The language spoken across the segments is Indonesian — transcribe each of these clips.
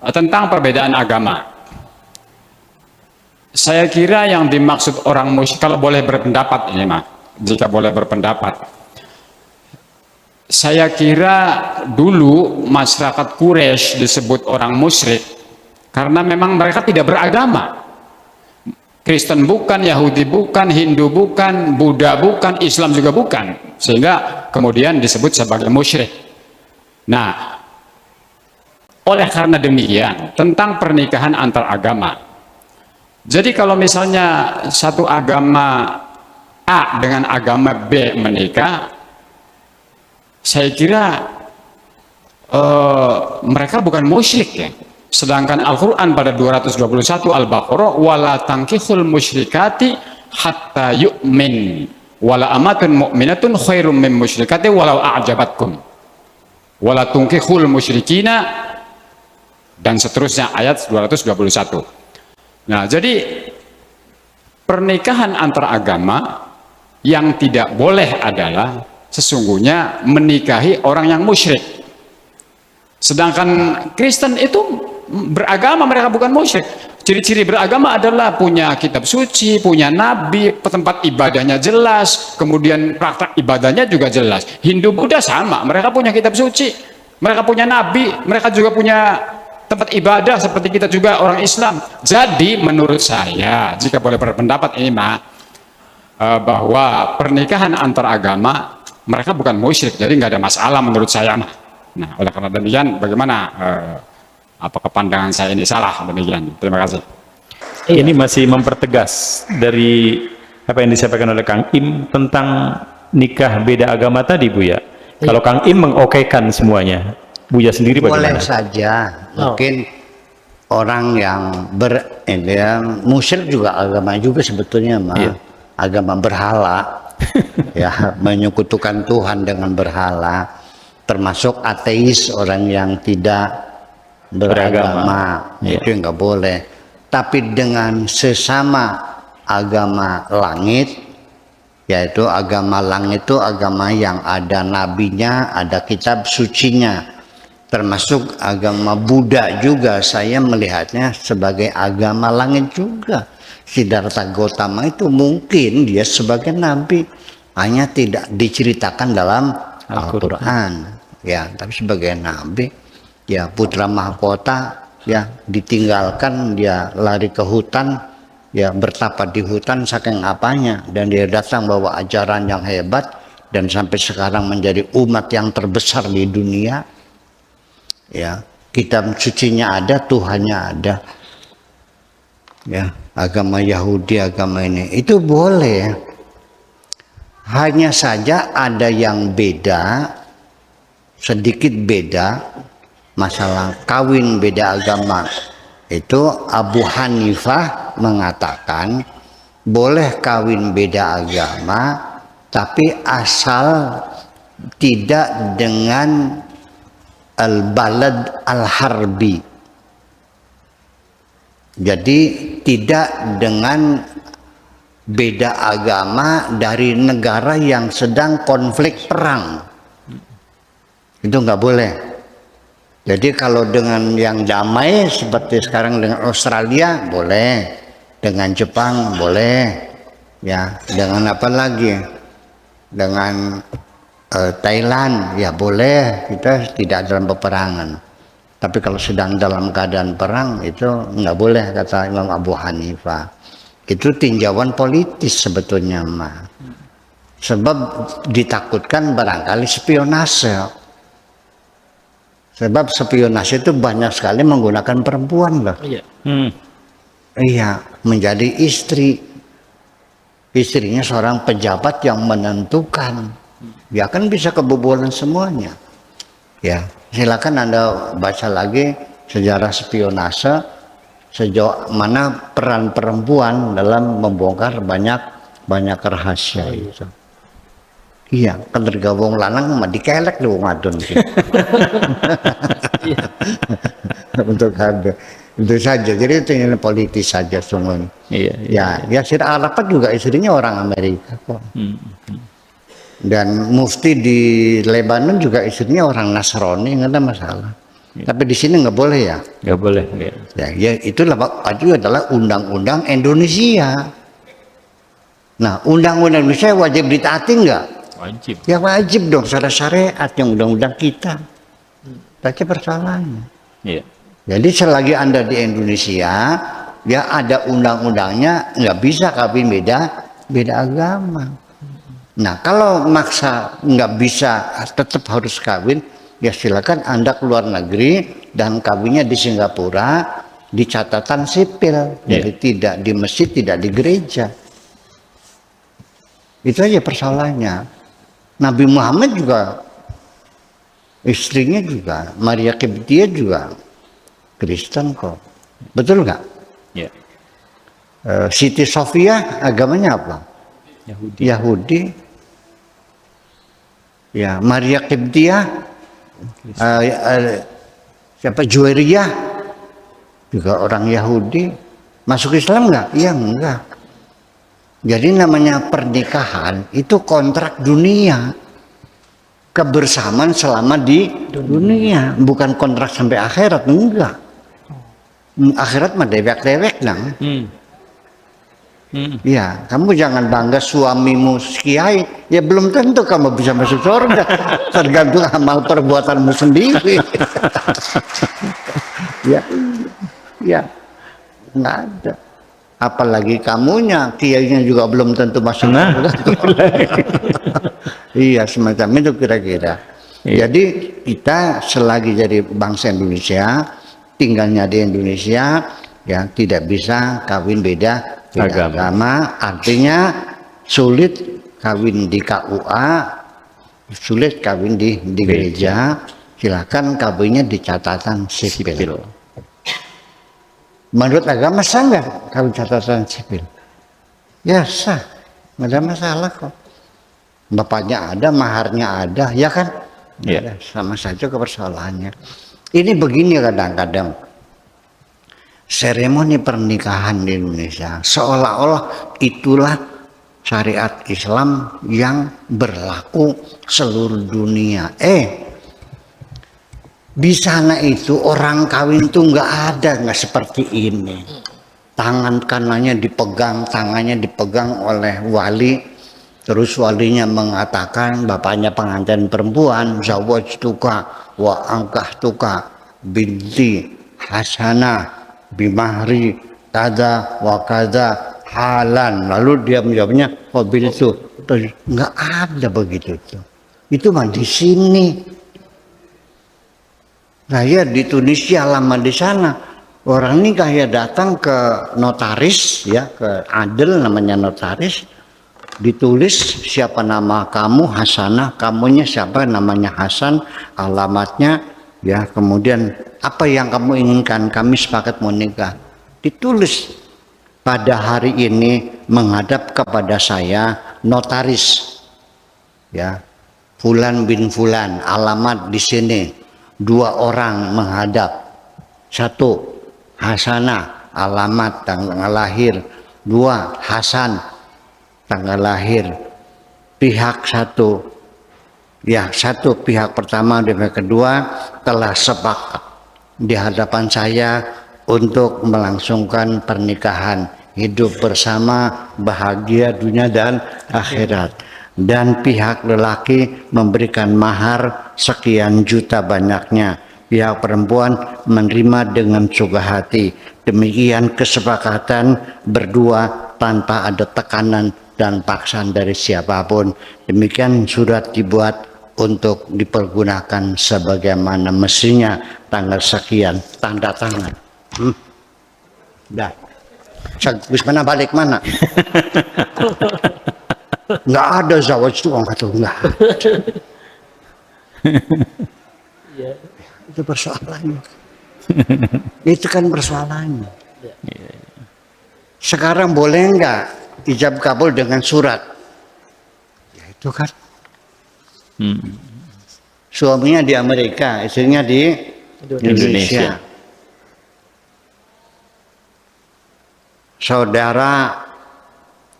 tentang perbedaan agama. Saya kira yang dimaksud orang musyrik, kalau boleh berpendapat ini mah, jika boleh berpendapat, saya kira dulu masyarakat Quraisy disebut orang musyrik karena memang mereka tidak beragama. Kristen bukan, Yahudi bukan, Hindu bukan, Buddha bukan, Islam juga bukan, sehingga kemudian disebut sebagai musyrik. Nah, oleh karena demikian, tentang pernikahan antar agama, jadi kalau misalnya satu agama A dengan agama B menikah, saya kira mereka bukan musyrik ya. Sedangkan Al-Quran pada 221 Al-Baqarah, wala tankihul musyrikati hatta yu'min wala amatun mu'minatun khairum min musyrikati walau a'jabatkum wala tunkihul musyrikina, dan seterusnya ayat 221. Nah, jadi pernikahan antar agama yang tidak boleh adalah sesungguhnya menikahi orang yang musyrik. Sedangkan Kristen itu beragama, mereka bukan musyrik. Ciri-ciri beragama adalah punya kitab suci, punya nabi, tempat ibadahnya jelas, kemudian praktek ibadahnya juga jelas. Hindu Buddha sama, mereka punya kitab suci, mereka punya nabi, mereka juga punya tempat ibadah seperti kita juga orang Islam. Jadi menurut saya, jika boleh berpendapat ini mah, bahwa pernikahan antar agama mereka bukan musyrik, jadi nggak ada masalah menurut saya mah. Nah, oleh karena demikian, bagaimana apakah pandangan saya ini salah? Demikian. Terima kasih. Ini masih mempertegas dari apa yang disampaikan oleh Kang Im tentang nikah beda agama tadi, Bu ya. Kalau Kang Im mengokekan semuanya, Buya sendiri bagaimana? Boleh saja. Mungkin orang yang musyrik juga agama juga sebetulnya mah. Agama berhala. Ya, menyekutukan Tuhan dengan berhala, termasuk ateis, orang yang tidak beragama, itu nggak boleh. Tapi dengan sesama agama langit, yaitu agama langit itu agama yang ada nabinya, ada kitab sucinya, termasuk agama Buddha juga saya melihatnya sebagai agama langit juga. Siddhartha Gautama itu mungkin dia sebagai nabi, hanya tidak diceritakan dalam Al-Quran, ya, tapi sebagai nabi, ya, putra mahkota, ya, ditinggalkan, dia lari ke hutan, ya, bertapa di hutan saking apanya, dan dia datang bawa ajaran yang hebat, dan sampai sekarang menjadi umat yang terbesar di dunia, ya, kitab sucinya ada, Tuhannya ada, ya, agama Yahudi, agama ini, itu boleh. Hanya saja ada yang beda, sedikit beda, masalah kawin beda agama. Itu Abu Hanifah mengatakan boleh kawin beda agama, tapi asal tidak dengan al-balad al-harbi. Jadi tidak dengan beda agama dari negara yang sedang konflik perang, itu nggak boleh. Jadi kalau dengan yang damai seperti sekarang dengan Australia boleh, dengan Jepang boleh, ya, dengan apa lagi, dengan Thailand ya boleh, kita tidak dalam peperangan. Tapi kalau sedang dalam keadaan perang itu nggak boleh, kata Imam Abu Hanifah. Itu tinjauan politis sebetulnya mah. Sebab ditakutkan barangkali spionase. Sebab spionase itu banyak sekali menggunakan perempuan loh. Iya, menjadi istri. Istrinya seorang pejabat yang menentukan. Ya kan bisa kebobolan semuanya. Ya, silakan Anda baca lagi sejarah spionase, sejauh mana peran perempuan dalam membongkar banyak rahasia itu. Iya, kan tergabung lanang mah dikelek di wong adon. Untuk ada. Itu saja. Jadi itu yang politis saja semua. Ya, Yasir Arafat juga istrinya orang Amerika kok. Dan mufti di Lebanon juga istrinya orang Nasrani, nggak ada masalah. Tapi di sini nggak boleh ya. Nggak boleh. Ya. Ya, itu adalah undang-undang Indonesia. Nah, undang-undang Indonesia wajib ditaati nggak? Wajib. Ya wajib dong, syariat yang undang-undang kita. Tapi persoalannya. Iya. Jadi selagi Anda di Indonesia, ya ada undang-undangnya, nggak bisa kawin beda agama. Nah, kalau maksa nggak bisa, tetap harus kawin, ya silakan Anda keluar negeri dan kawinnya di Singapura di catatan sipil, jadi tidak di masjid, tidak di gereja. Itu aja persoalannya. Nabi Muhammad juga, istrinya juga, Maria Qibtiyah juga Kristen kok, betul nggak? Ya. Siti Sofia agamanya apa? Yahudi. Ya, Maria Qibtiyah, siapa Juwairiyah juga orang Yahudi. Masuk Islam nggak? Iya enggak. Jadi namanya pernikahan itu kontrak dunia, kebersamaan selama di dunia, bukan kontrak sampai akhirat, enggak. Akhirat mah dewek-dewek nang. Ya, kamu jangan bangga suamimu kiai, ya belum tentu kamu bisa masuk surga, tergantung amal perbuatanmu sendiri. ya, nggak ada. Apalagi kamunya, kiainya juga belum tentu masuk surga. Iya, semacam itu kira-kira. Jadi kita selagi jadi bangsa Indonesia, tinggalnya di Indonesia, ya tidak bisa kawin beda agama. Artinya sulit kawin di KUA, sulit kawin di gereja. Silakan kawinnya di catatan sipil. Menurut agama sah nggak kawin catatan sipil? Ya sah, nggak ada masalah kok. Bapaknya ada, maharnya ada, ya kan? Ya. Sama saja ke persoalannya. Ini begini kadang-kadang. Seremoni pernikahan di Indonesia seolah-olah itulah syariat Islam yang berlaku seluruh dunia. Di sana itu orang kawin tuh nggak seperti ini. Tangan kanannya dipegang oleh wali, terus walinya mengatakan, bapaknya pengantin perempuan, zawajtuka wa angkahtuka binti Hasanah bimahri kada wa kada halan, lalu dia menjawabnya qabil itu. Terus nggak ada begitu tuh. Itu mah di sini. Nah ya di Tunisia lama di sana orang nikah ya datang ke notaris, ya ke adel namanya notaris, ditulis siapa nama kamu, Hasanah, kamunya siapa, namanya Hasan, alamatnya, ya kemudian apa yang kamu inginkan, kami sepakat mau nikah. Ditulis pada hari ini menghadap kepada saya notaris, ya Fulan bin Fulan, alamat di sini. 2 orang menghadap, 1 Hasanah, alamat tanggal lahir, 2 Hasan, tanggal lahir. Pihak 1, ya 1 pihak pertama dan pihak kedua telah sepakat di hadapan saya untuk melangsungkan pernikahan, hidup bersama bahagia dunia dan akhirat. Dan pihak lelaki memberikan mahar sekian juta banyaknya, pihak perempuan menerima dengan suka hati. Demikian kesepakatan berdua tanpa ada tekanan dan paksaan dari siapapun. Demikian surat dibuat untuk dipergunakan sebagaimana mestinya, tanggal sekian, tanda tangan. Dah. Wis mana balik mana? Nggak ada zawaj itu orang kata nggak ada. Itu persoalannya. Itu kan persoalannya. Sekarang boleh nggak ijab kabul dengan surat? Ya itu kan. Suaminya di Amerika, istrinya di Indonesia. Saudara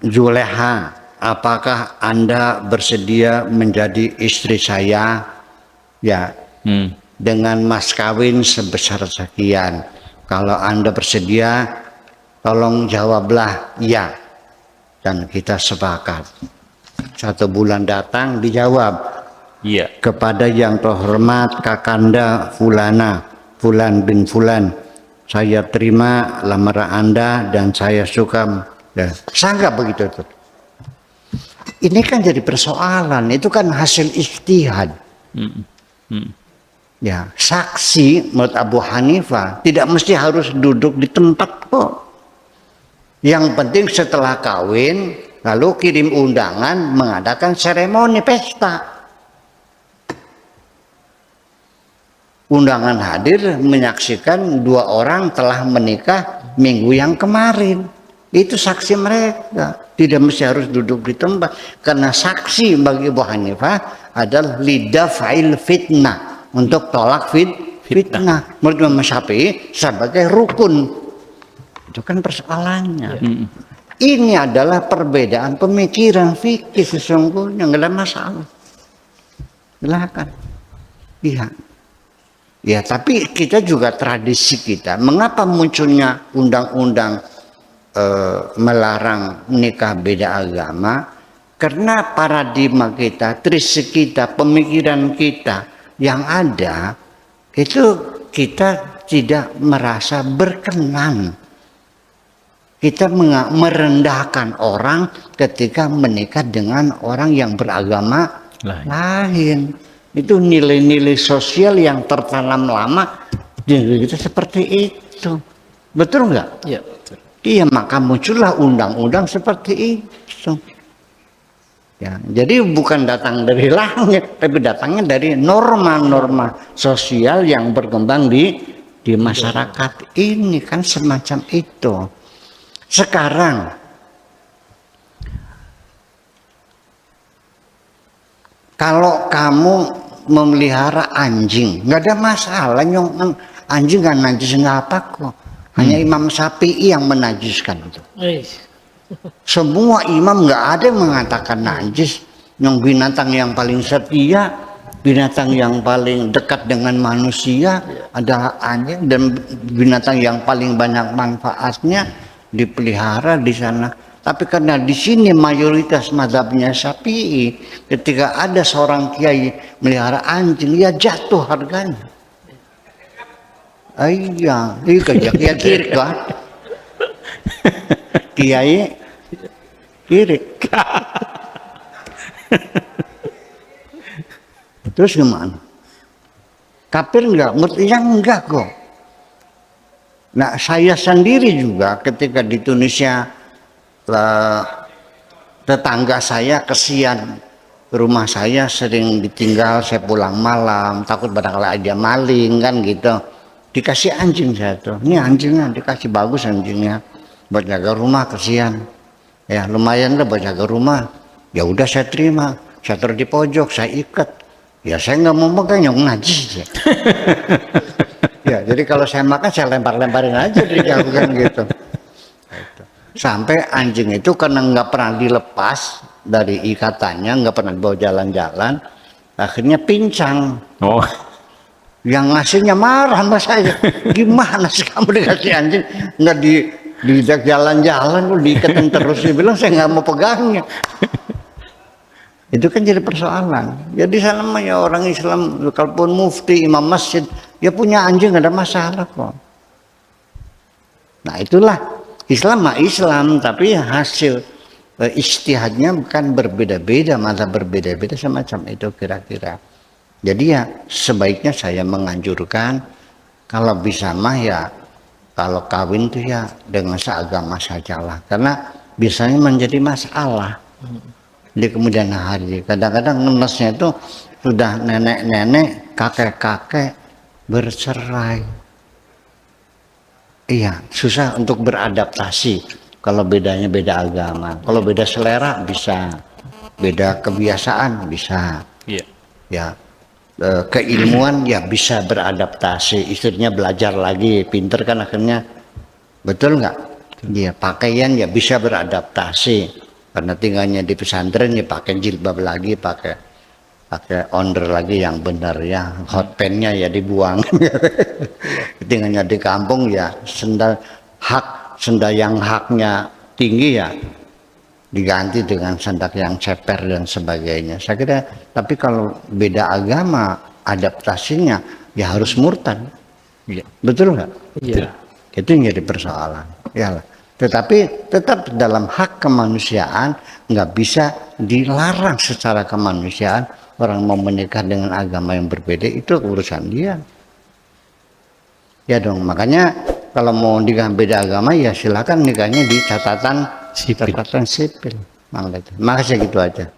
Zuleha, apakah Anda bersedia menjadi istri saya? Ya, dengan mas kawin sebesar sekian. Kalau Anda bersedia, tolong jawablah ya. Dan kita sepakat. 1 bulan datang dijawab, Iya. kepada yang terhormat Kakanda Fulana, Fulan bin Fulan, saya terima lamaran Anda dan saya suka. Ya, sangka begitu tuh. Ini kan jadi persoalan, itu kan hasil ijtihad. Ya, saksi menurut Abu Hanifah tidak mesti harus duduk di tempat kok. Yang penting setelah kawin lalu kirim undangan mengadakan seremoni pesta. Undangan hadir menyaksikan 2 orang telah menikah minggu yang kemarin. Itu saksi mereka. Tidak mesti harus duduk di tempat. Karena saksi bagi Abu Hanifah adalah lidaf'il fitnah. Untuk tolak fitnah. Menurut Imam Syafi'i sebagai rukun. Itu kan persoalannya. Ini adalah perbedaan pemikiran fikih sesungguhnya. Nggak ada masalah. Silakan. Iya. Ya, tapi kita juga tradisi kita. Mengapa munculnya undang-undang melarang nikah beda agama? Karena paradigma kita, tradisi kita, pemikiran kita yang ada itu kita tidak merasa berkenan. Kita merendahkan orang ketika menikah dengan orang yang beragama lain. Itu nilai-nilai sosial yang tertanam lama di negeri kita seperti itu. Betul nggak? Iya, betul. Iya, maka muncullah undang-undang seperti itu. Ya, jadi bukan datang dari langit, tapi datangnya dari norma-norma sosial yang berkembang di masyarakat ini kan semacam itu. Sekarang kalau kamu memelihara anjing, nggak ada masalah, nyong anjing kan najis nggak apa kok. Hanya Imam Syafi'i yang menajiskan itu. Semua imam nggak ada yang mengatakan najis. Yang binatang yang paling setia, binatang yang paling dekat dengan manusia adalah anjing, dan binatang yang paling banyak manfaatnya dipelihara di sana. Tapi karena di sini mayoritas mazhabnya Syafi'i, ketika ada seorang kiai melihara anjing, ya jatuh harganya. Iya, kiai kiri kan? Kiai kiri. Terus gimana? Kafir enggak? Murtinya enggak kok. Nah, saya sendiri juga ketika di Tunisia, tetangga saya kesian, rumah saya sering ditinggal, saya pulang malam, takut barangkali ada maling kan gitu. Dikasih anjing saya tuh, ini anjingnya dikasih, bagus anjingnya, buat jaga rumah, kesian. Ya lumayan lah buat jaga rumah. Ya udah saya terima, saya taruh di pojok, saya ikat. Ya saya nggak mau pegang, yang najis ya. Ya jadi kalau saya makan saya lempar-lemparin aja dijauhkan gitu. Sampai anjing itu karena nggak pernah dilepas dari ikatannya, nggak pernah dibawa jalan-jalan, akhirnya pincang. Oh. Yang ngasihnya marah sama saya. Gimana sih kamu dikasih anjing nggak diajak jalan-jalan, lu diiketin terus? Dia bilang saya nggak mau pegangnya. Itu kan jadi persoalan. Jadi sana mah ya orang Islam, kalaupun mufti, imam masjid, ya punya anjing nggak ada masalah kok. Nah itulah Islam mah Islam, tapi hasil ijtihadnya bukan berbeda-beda, malah berbeda-beda semacam itu kira-kira. Jadi ya sebaiknya saya menganjurkan kalau bisa mah ya kalau kawin tuh ya dengan seagama sajalah, karena biasanya menjadi masalah di kemudian hari. Kadang-kadang ngenesnya itu sudah nenek-nenek, kakek-kakek bercerai. Iya, susah untuk beradaptasi kalau bedanya beda agama. Kalau beda selera bisa, beda kebiasaan bisa. Iya. Ya, keilmuan ya bisa beradaptasi. Istrinya belajar lagi, pinter kan akhirnya, betul nggak? Iya, pakaian ya bisa beradaptasi. Karena tinggalnya di pesantren ya pakai jilbab lagi, pakai pakai onder lagi yang benar ya, hot pen-nya ya dibuang. Tinggalnya di kampung ya sendal yang haknya tinggi ya diganti dengan sendak yang ceper dan sebagainya. Saya kira, tapi kalau beda agama adaptasinya ya harus murtad. Iya. Betul nggak? Iya. Itu yang jadi persoalan. Ya, tetapi tetap dalam hak kemanusiaan nggak bisa dilarang secara kemanusiaan orang mau menikah dengan agama yang berbeda, itu urusan dia. Ya dong, makanya kalau mau nikah beda agama ya silakan nikahnya di catatan Sipil. sipil. Makasih gitu aja.